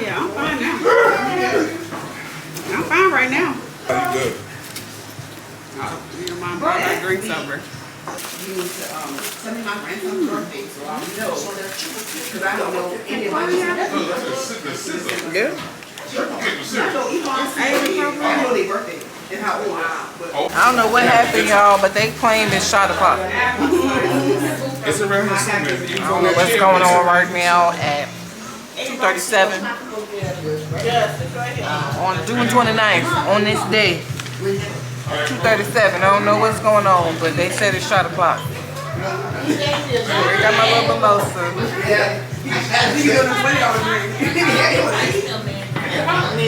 yeah, I'm fine now. I'm fine right now. Pretty good. Your mom brought that drinks over. You need to tell me my grandson's birthday, so I'll know. Because I don't know anybody. Yeah. I know their birthday and how old I am. I don't know what happened, y'all, but they claim it's shot o'clock. It's around the summer. I don't know what's going on right now at 2:37 on June 29th on this day. 2:37. I don't know what's going on, but they said it's shot o'clock. I got my little mimosa.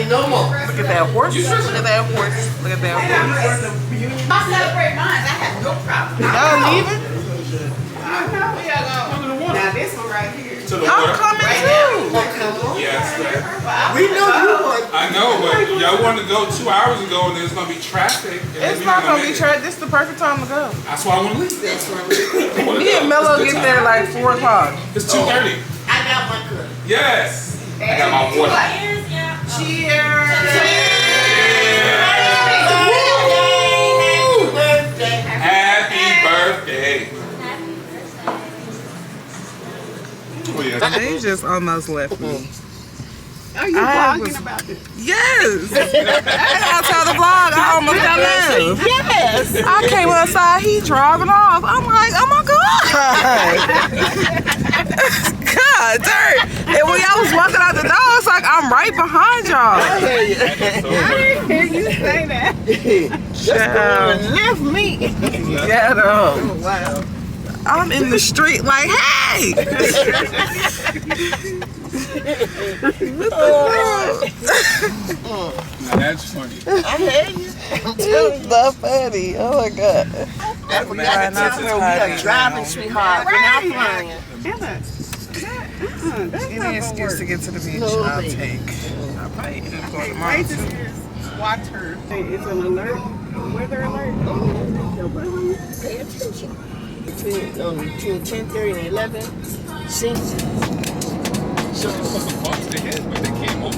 No more. Look at that horse. Look at that horse. Look at that horse. I celebrate mine. I have no problem. Y'all leaving? Now this one right here. To the I'm water. coming too. Yes. We know you would. I know, but y'all wanted to go 2 hours ago and there's going to be traffic. It's not gonna be trash. This is the perfect time to go. That's why I want to leave. Me and Mello get there like 4 o'clock. It's 2:30. I got my cup. Yes. I got my water. Cheers. Happy birthday. They just almost left me. Are you vlogging about this? Yes. Outside the vlog, I almost got left. Yes. I came outside, he driving off. I'm like, oh my God. God darn. And when y'all was walking out the door, it's like, I'm right behind y'all. I didn't hear you say that. Child. Left me. Get up. Oh, wow. I'm in the street like, hey. What the Now that's funny. I hear you. It's not funny. Oh my God. We are driving, sweetheart. We're not flying. Any excuse to get to the beach, I'll take. I'll probably end up going tomorrow Wait too. to watch her. It's an alert. Weather alert. Pay attention. Between 10:30 and 11, since. Some bumps they had, but they came over.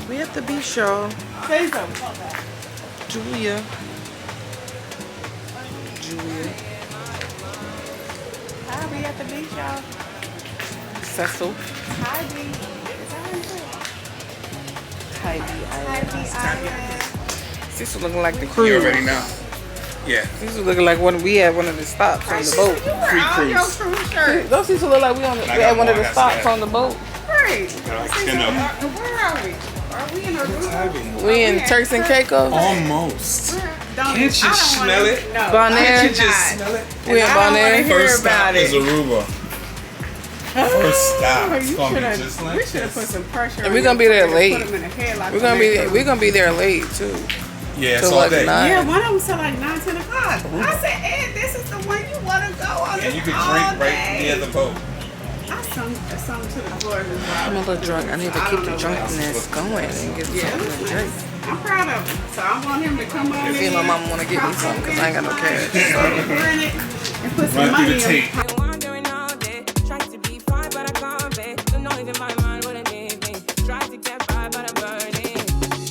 We at the beach, y'all. Say something. Julia. I'll be at the beach, y'all. Cecil. Tybee. Is that what Tybee it's called? Tybee Island. Cecil looking like the You cruise. already know. Yeah. Cecil looking like we had one of the stops on the boat. Free All your cruise. cruise shirts. Don't Cecil look like we had one of the stops on the boat? Great. Like, Where are we? Are we in a room? We in Turks and Caicos. Almost. Can't you smell it? No. Bonaire. Can't you just smell it? We in Bonaire. First stop is Aruba. First stop. Oh, It's you gonna be shoulda- just we like should have put this. some pressure. And we're gonna be there late. Put them in a headlock. We're gonna be there late too. Yeah, it's Till all like day. 9. Yeah, one of them said like 9, 10 o'clock. I said, Ed, this is the one you want to go on. And you can all drink right day. near the boat. I sung to the floor. I'm a little drunk. I need to keep the drunkenness going and get something to drink. I'm proud of him. So I want him to come on See, in. my mom wanna give me something because I ain't got no cash. And put some Run through money the tape. in. Wondering all day, try to be fine, but I can't be. The noise in my mind wouldn't leave me. Try to get by, but I'm burning.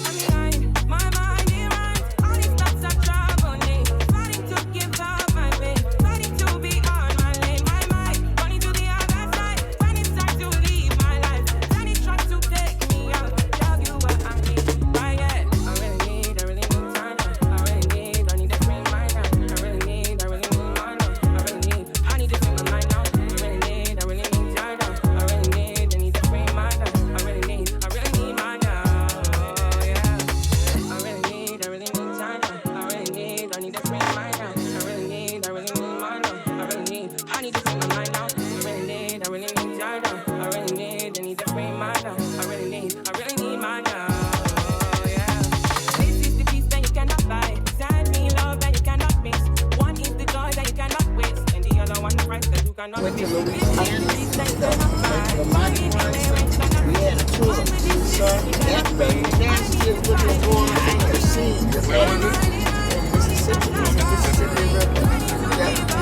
I'm lying, my mind is right. All these thoughts are troubling. Fighting to give up my pain, fighting to be on my lane. My mind running to the other side. When it's time to leave my life, then it tries to take me out. Tell you what I need, right? Yeah, I really need time. I need that free mind. I really need my mind. I need to free my mind now. I really need time. I need that free my now. I really need to free my now. I really need my now. Yeah. This is the peace that you cannot buy. Send me love that you cannot miss. One is the joy that you cannot waste, and the other one the price that you cannot miss. This is the peace that you cannot buy. We had a tour, so that's baby. That's just what was going on in the scene. The Mississippi River.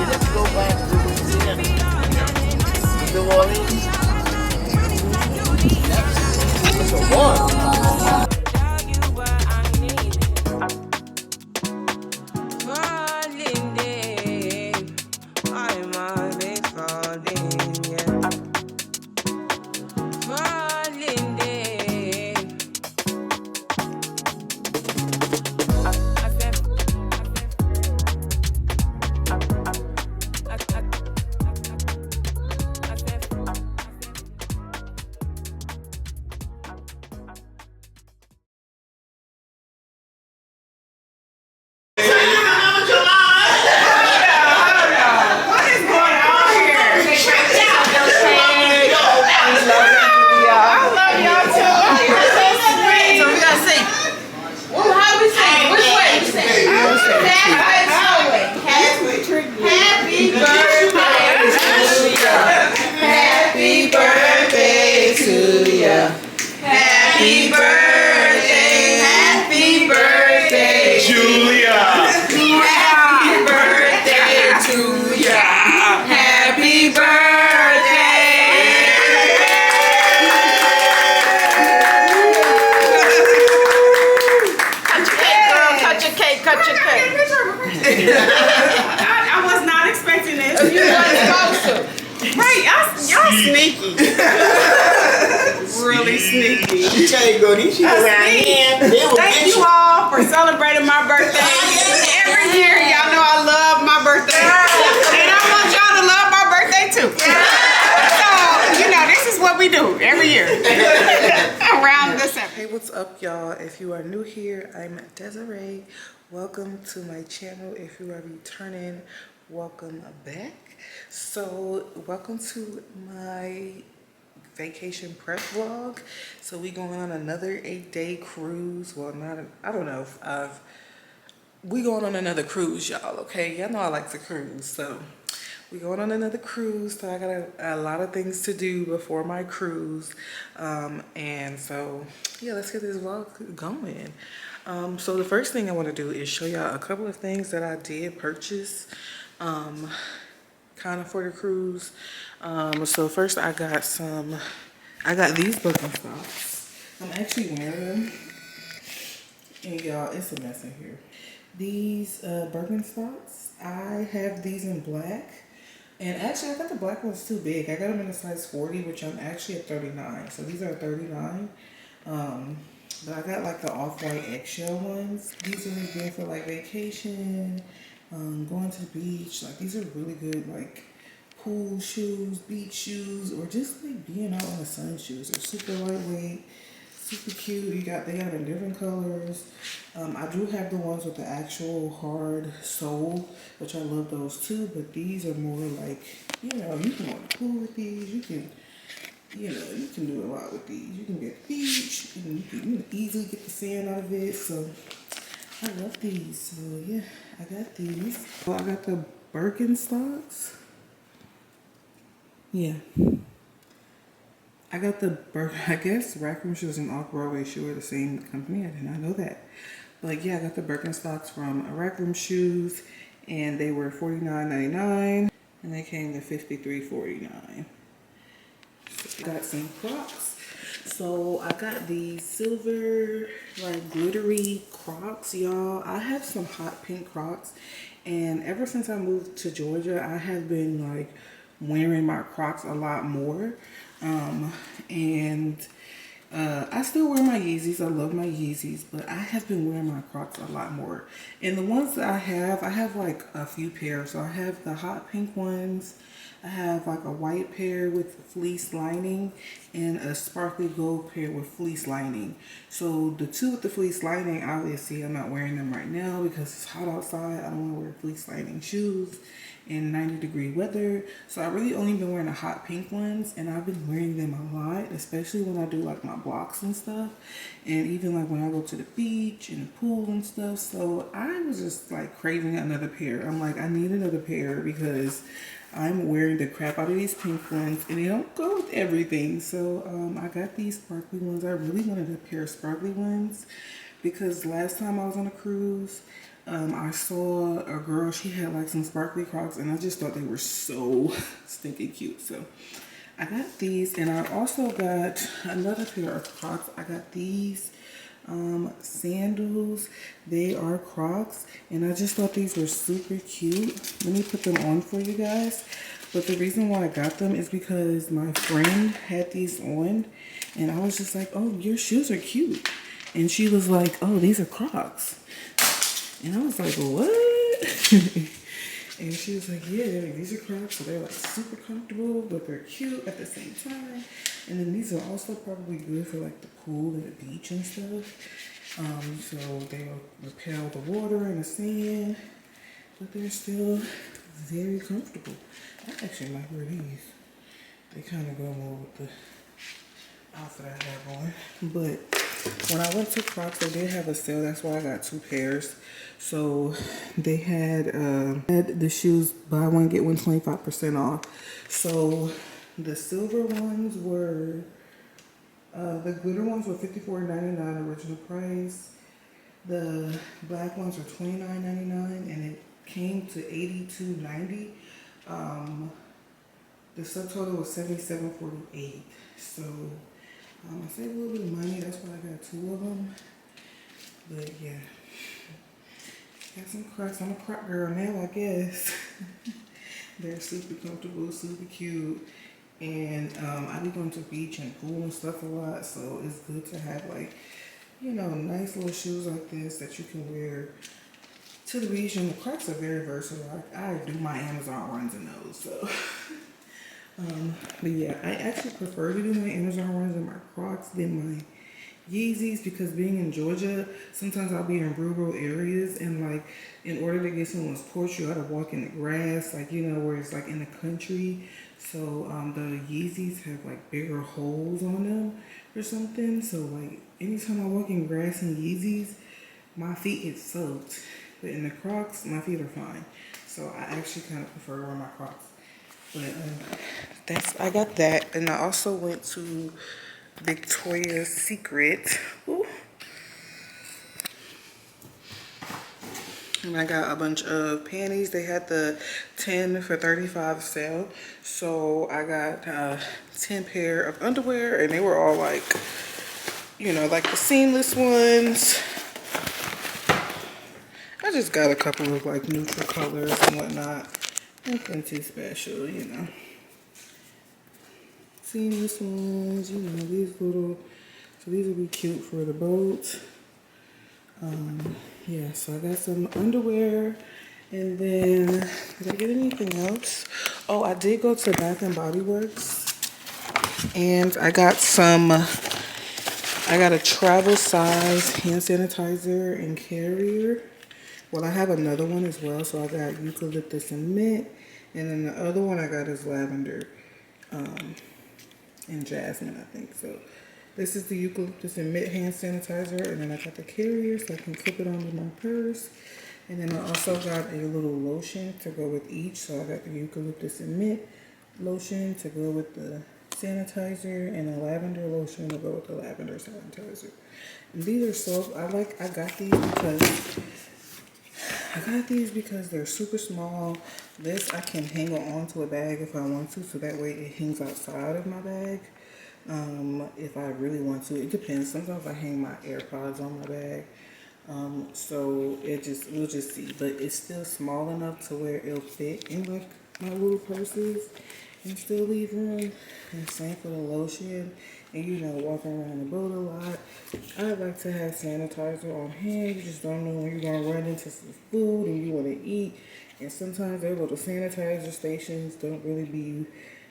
Let's go back to Louisiana. New Orleans. That's a war. Tell you what I need. Falling day, I'm always falling, yeah. Falling day. I was not expecting this. You weren't supposed to. Right, y'all sneaky. Really sneaky. Thank Thank you all for celebrating my birthday. Every year, y'all know I love my birthday. And I want y'all to love my birthday too. So, you know, this is what we do every year. Around December. Hey, what's up, y'all? If you are new here, I'm Desiree. Welcome to my channel. If you are returning, welcome back. So welcome to my vacation prep vlog. So we going on another 8-day cruise. Well, I don't know if we going on another cruise, y'all. Okay, y'all know I like to cruise, so we going on another cruise. So I got a lot of things to do before my cruise, and so yeah, let's get this vlog going. So the first thing I want to do is show y'all a couple of things that I did purchase kind of for the cruise. So first I got these Birkenstocks. I'm actually wearing them, and y'all, it's a mess in here. These Birkenstocks, I have these in black, and actually I got the black ones too big. I got them in a size 40, which I'm actually at 39, so these are 39. But I got like the off-white eggshell ones. These are really good for like vacation, going to the beach. Like these are really good like pool shoes, beach shoes, or just like being out in the sun shoes. They're super lightweight, super cute. They got them in different colors. I do have the ones with the actual hard sole, which I love those too. But these are more like, you know, you can go to the pool with these. You can, you know, you can do a lot with these. You can be at the beach. You can easily get the sand out of it. So I love these. So yeah, I got these. Well, I got the Birkenstocks. Yeah. I got the I guess Raccoon Shoes and Off-Broadway Shoe are the same company. I did not know that. But like, yeah, I got the Birkenstocks from Raccoon Shoes, and they were $49.99, and they came to $53.49. Got some Crocs. So I got these silver like glittery Crocs, y'all. I have some hot pink Crocs, and ever since I moved to Georgia, I have been like wearing my Crocs a lot more. I still wear my Yeezys. I love my Yeezys, but I have been wearing my Crocs a lot more. And the ones that I have like a few pairs. So I have the hot pink ones, I have like a white pair with fleece lining and a sparkly gold pair with fleece lining. So the two with the fleece lining, obviously I'm not wearing them right now because it's hot outside. I don't want to wear fleece lining shoes in 90-degree weather. So I really only been wearing the hot pink ones, and I've been wearing them a lot, especially when I do like my blocks and stuff, and even like when I go to the beach and the pool and stuff. So I was just like craving another pair. I'm like, I need another pair because I'm wearing the crap out of these pink ones and they don't go with everything. So I got these sparkly ones. I really wanted a pair of sparkly ones because last time I was on a cruise, I saw a girl, she had like some sparkly Crocs, and I just thought they were so stinking cute. So I got these, and I also got another pair of Crocs. I got these sandals. They are Crocs, and I just thought these were super cute. Let me put them on for you guys. But the reason why I got them is because my friend had these on, and I was just like, oh, your shoes are cute. And she was like, oh, these are Crocs. And I was like, what? And she was like, yeah, these are Crocs, so they're like super comfortable, but they're cute at the same time. And then these are also probably good for like the pool and the beach and stuff. So they'll repel the water and the sand, but they're still very comfortable. I actually might wear these. They kind of go more with the outfit I have on. But when I went to Crocs, they did have a sale. That's why I got two pairs. So they had the shoes buy one get one 25% off. So the silver ones were the glitter ones were $54.99 original price. The black ones were $29.99, and it came to $82.90. The subtotal was $77.48. So I saved a little bit of money. That's why I got two of them. But yeah, got some Crocs. I'm a Croc girl now, I guess. They're super comfortable, super cute. And I be going to the beach and pool and stuff a lot, so it's good to have like, you know, nice little shoes like this that you can wear to the beach. And the Crocs are very versatile. I do my Amazon runs in those, so. But yeah, I actually prefer to do my Amazon runs in my Crocs than my Yeezys, because being in Georgia, sometimes I'll be in rural areas, and like in order to get someone's porch, you gotta walk in the grass, like, you know, where it's like in the country. So the Yeezys have like bigger holes on them or something. So like anytime I walk in grass in Yeezys, my feet get soaked. But in the Crocs, my feet are fine. So I actually kind of prefer wearing my Crocs. But I got that, and I also went to Victoria's Secret. Ooh. And I got a bunch of panties. They had the 10 for $35 sale. So I got 10 pair of underwear, and they were all like, you know, like the seamless ones. I just got a couple of like neutral colors and whatnot. Nothing too special, you know. Seamless ones, you know, these little, so these will be cute for the boat. Yeah, so I got some underwear, and then did I get anything else? Oh, I did go to Bath and Body Works, and I got a travel size hand sanitizer and carrier. Well, I have another one as well, so I got eucalyptus and mint, and then the other one I got is lavender and jasmine, I think. So this is the eucalyptus and mint hand sanitizer, and then I got the carrier so I can clip it onto my purse. And then I also got a little lotion to go with each. So I got the eucalyptus and mint lotion to go with the sanitizer, and a lavender lotion to go with the lavender sanitizer. And these are so, I got these because they're super small. This I can hang it onto a bag if I want to, so that way it hangs outside of my bag. If I really want to, it depends. Sometimes I hang my AirPods on my bag. So we'll just see. But it's still small enough to where it'll fit in like my little purses and still leave room. And same for the lotion. And you know, walking around the boat a lot. I like to have sanitizer on hand. You just don't know when you're gonna run into some food and you want to eat. And sometimes their little sanitizer stations don't really be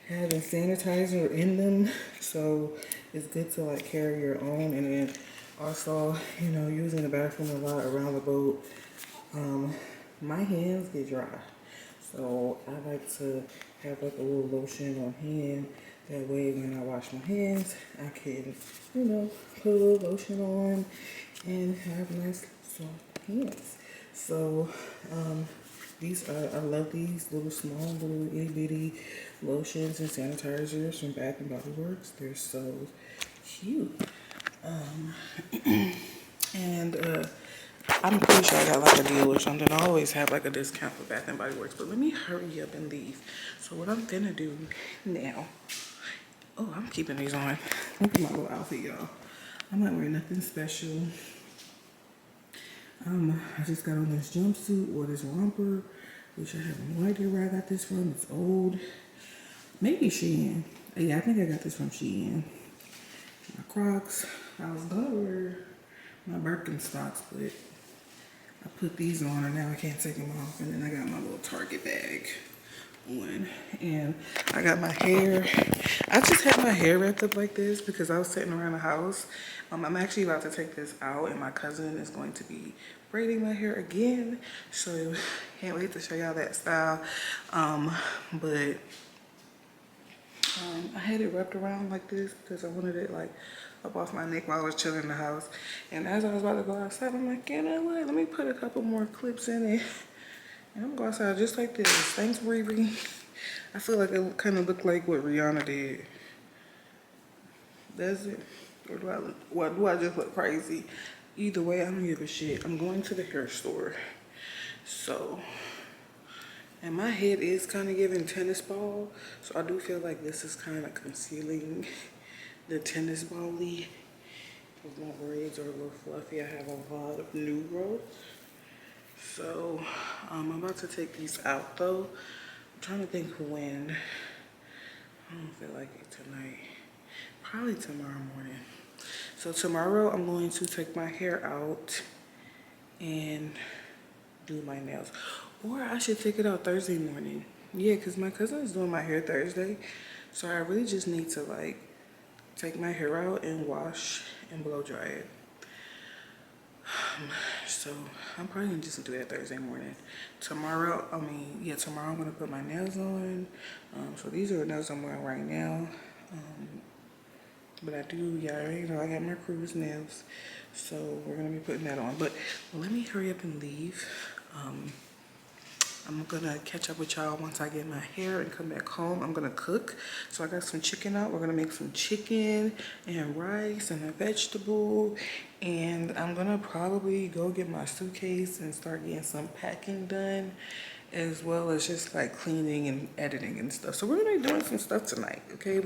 having sanitizer in them. So it's good to like carry your own. And then also, you know, using the bathroom a lot around the boat, my hands get dry. So I like to have like a little lotion on hand. That way when I wash my hands, I can, you know, put a little lotion on and have nice soft hands. So these are, I love these little small little itty bitty lotions and sanitizers from Bath and Body Works. They're so cute. And I'm pretty sure I got like a deal or something. I always have like a discount for Bath and Body Works, but let me hurry up and leave. So what I'm finna do now, oh, I'm keeping these on. Look at my little outfit, y'all. I'm not wearing nothing special. I just got on this jumpsuit or this romper, which I have no idea where I got this from. It's old. Maybe Shein. Yeah, I think I got this from Shein. My Crocs. I was gonna wear my Birkenstocks, but I put these on and now I can't take them off. And then I got my little Target bag on. And I got my hair. I just had my hair wrapped up like this because I was sitting around the house. I'm actually about to take this out and my cousin is going to be braiding my hair again. So can't wait to show y'all that style. But I had it wrapped around like this because I wanted it like up off my neck while I was chilling in the house. And as I was about to go outside, I'm like, you know what? Let me put a couple more clips in it. And I'm gonna go outside just like this. Thanks, Riri. I feel like it kind of looked like what Rihanna did. Does it? Or do I look, what, do I just look crazy? Either way, I don't give a shit. I'm going to the hair store. So, and my head is kind of giving tennis ball. So I do feel like this is kind of concealing the tennis ball-y. Because my braids are a little fluffy. I have a lot of new growth. So I'm about to take these out though. I'm trying to think when. I don't feel like it tonight. Probably tomorrow morning. So tomorrow I'm going to take my hair out and do my nails. Or I should take it out Thursday morning. Yeah, because my cousin is doing my hair Thursday. So I really just need to like take my hair out and wash and blow dry it. So I'm probably gonna just do that Thursday morning. Tomorrow, tomorrow I'm gonna put my nails on. So these are the nails I'm wearing right now. But I do, y'all already know I got my cruise nails. So we're gonna be putting that on. But let me hurry up and leave. I'm gonna catch up with y'all once I get my hair and come back home. I'm gonna cook. So I got some chicken out. We're gonna make some chicken and rice and a vegetable. And I'm gonna probably go get my suitcase and start getting some packing done, as well as just like cleaning and editing and stuff. So we're gonna be doing some stuff tonight, okay?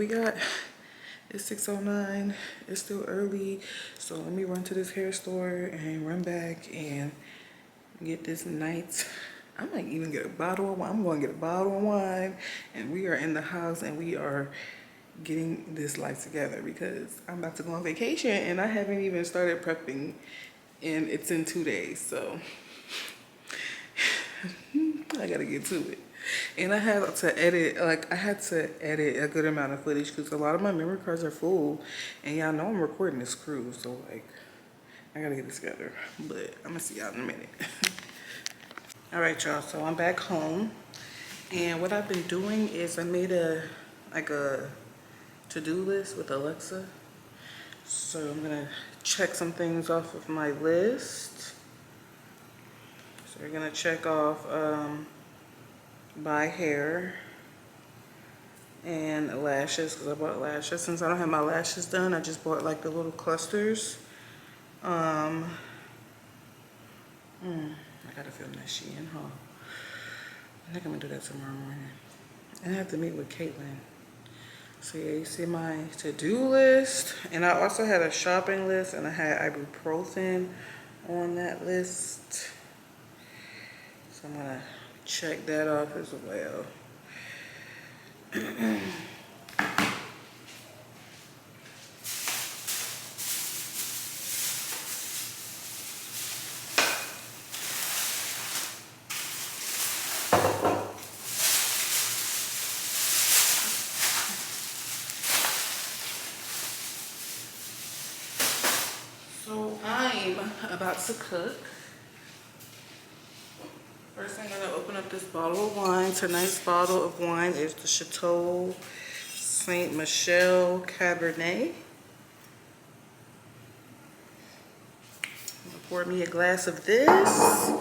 It's 6:09, it's still early. So let me run to this hair store and run back and get this night. I might even get a bottle of wine. I'm going to get a bottle of wine. And we are in the house and we are getting this life together because I'm about to go on vacation and I haven't even started prepping and it's in 2 days. So I got to get to it. And I had to edit a good amount of footage because a lot of my memory cards are full. And y'all know I'm recording this cruise. So like, I got to get this together. But I'm going to see y'all in a minute. All right, y'all, so I'm back home, and what I've been doing is I made a to-do list with Alexa. So I'm gonna check some things off of my list. So we're gonna check off buy hair and lashes, because I bought lashes. Since I don't have my lashes done, I just bought like the little clusters. I gotta film that Shein haul. I think I'm gonna do that tomorrow morning. And I have to meet with Caitlin. So yeah, you see my to-do list. And I also had a shopping list and I had ibuprofen on that list. So I'm gonna check that off as well. I'm about to cook. First, I'm gonna open up this bottle of wine. Tonight's bottle of wine is the Chateau Saint Michelle Cabernet. I'm gonna pour me a glass of this.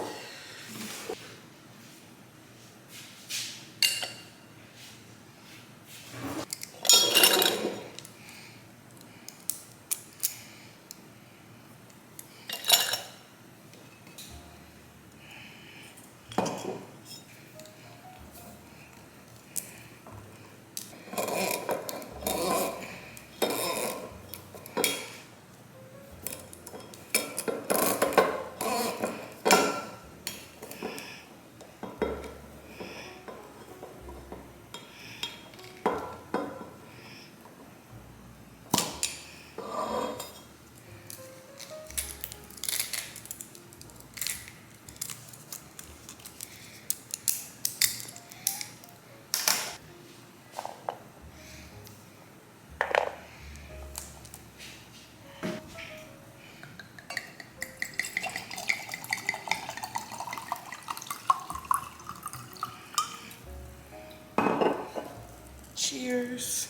Cheers.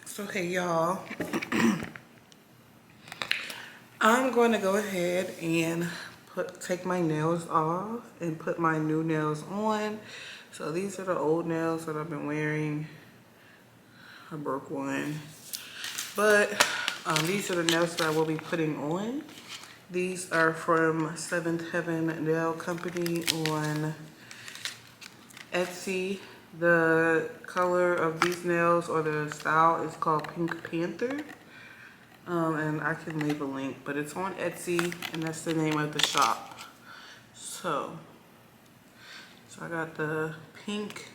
So, okay, y'all. I'm going to go ahead and take my nails off and put my new nails on. So these are the old nails that I've been wearing. I broke one. But these are the nails that I will be putting on. These are from Seventh Heaven Nail Company on Etsy. The color of these nails or the style is called Pink Panther. And I can leave a link, but it's on Etsy and that's the name of the shop. So I got the pink,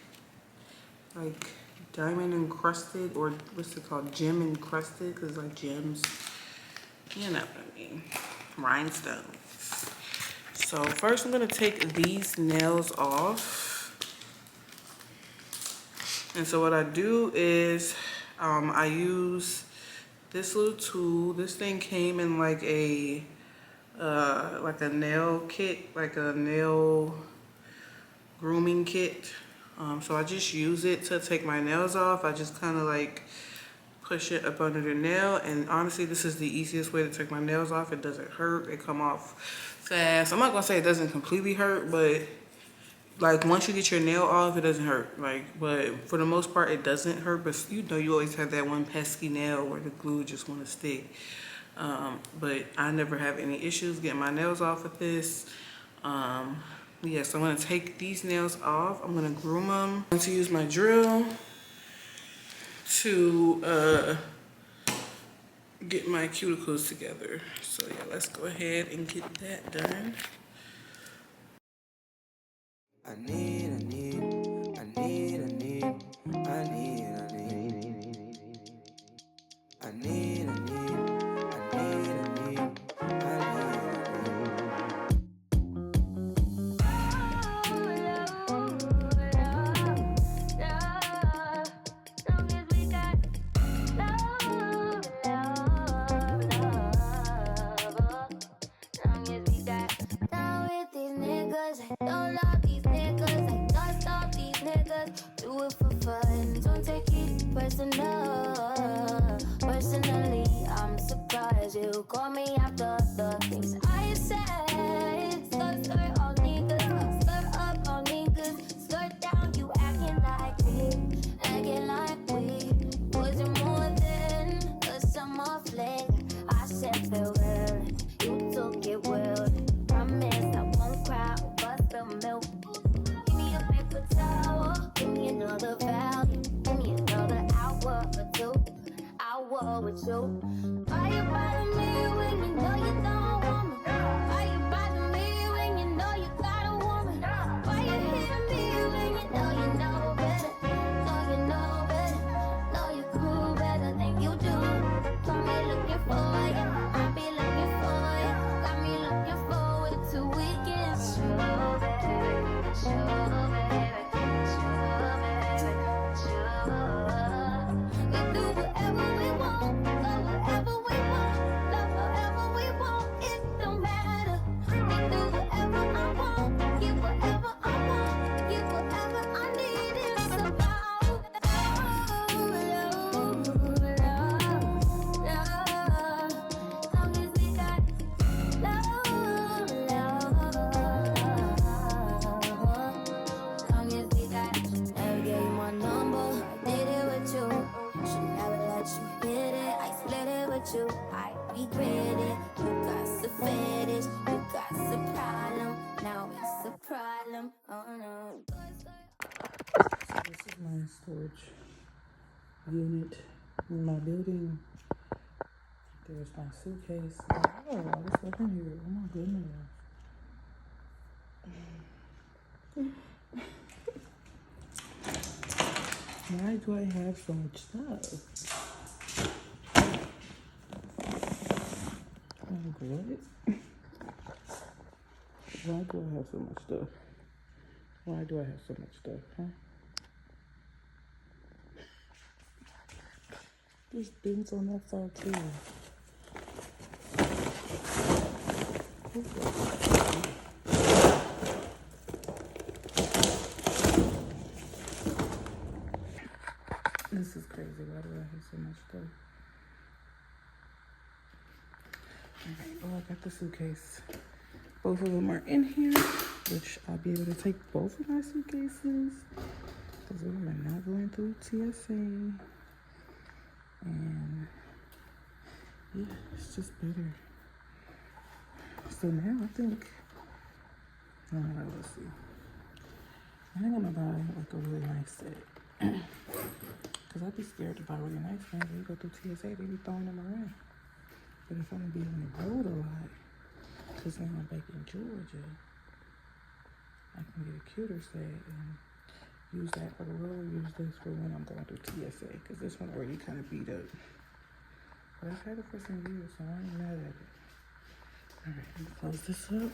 like diamond encrusted, or what's it called, gem encrusted, because like gems, you know what I mean, rhinestones. So first I'm gonna take these nails off. And so what I do is I use this little tool. This thing came in like a nail kit, like a nail grooming kit. So I just use it to take my nails off. I just kind of like push it up under the nail, and honestly this is the easiest way to take my nails off. It doesn't hurt, it come off fast. I'm not gonna say it doesn't completely hurt, but like once you get your nail off, it doesn't hurt. Like, but for the most part, it doesn't hurt. But you know, you always have that one pesky nail where the glue just want to stick. But I never have any issues getting my nails off with this. Yeah, so I'm gonna take these nails off. I'm gonna groom them. I'm going to use my drill to get my cuticles together. So yeah, let's go ahead and get that done. I need. Don't love these niggas, I don't stop these niggas. Do it for fun, don't take it personally, I'm surprised you call me after the things I said. Skirt all niggas, skirt up all niggas, skirt down, you acting like we wasn't more than a summer fling. I said farewell, you took it well. Promise I won't cry over spilled milk. Give me a paper towel, give me another value, give me another hour or two. Hour with you. Why you bother me when you know you don't want me? Why you bother me when you know you got a woman? Why you hit me when you know better? Know you know better, know you cool better than you do. Got me looking for you, I be looking for you. Got me looking forward to weekends. Sure, baby, sure, baby, sure, baby, sure. storage unit in my building. There's my suitcase. Oh, all this stuff in here. Oh my goodness. Why do I have so much stuff? Like what? Why do I have so much stuff? Why do I have so much stuff, huh? There's bins on that side too. This is crazy. Why do I have so much stuff? Alright, well, I got the suitcase. Both of them are in here, which I'll be able to take both of my suitcases because we are not going through TSA. And yeah, it's just better. So now I think, let's see. I think I'm gonna buy like a really nice set. Cause I'd be scared to buy really nice things. When you go through TSA, they be throwing them around. But if I'm gonna be on the road a lot, cause now I'm back in Georgia, I can get a cuter set and use that for the road, use this for when I'm going through TSA. Cause this one already kind of beat up. But I've had it for some years, so I ain't mad at it. Alright, let me close this up.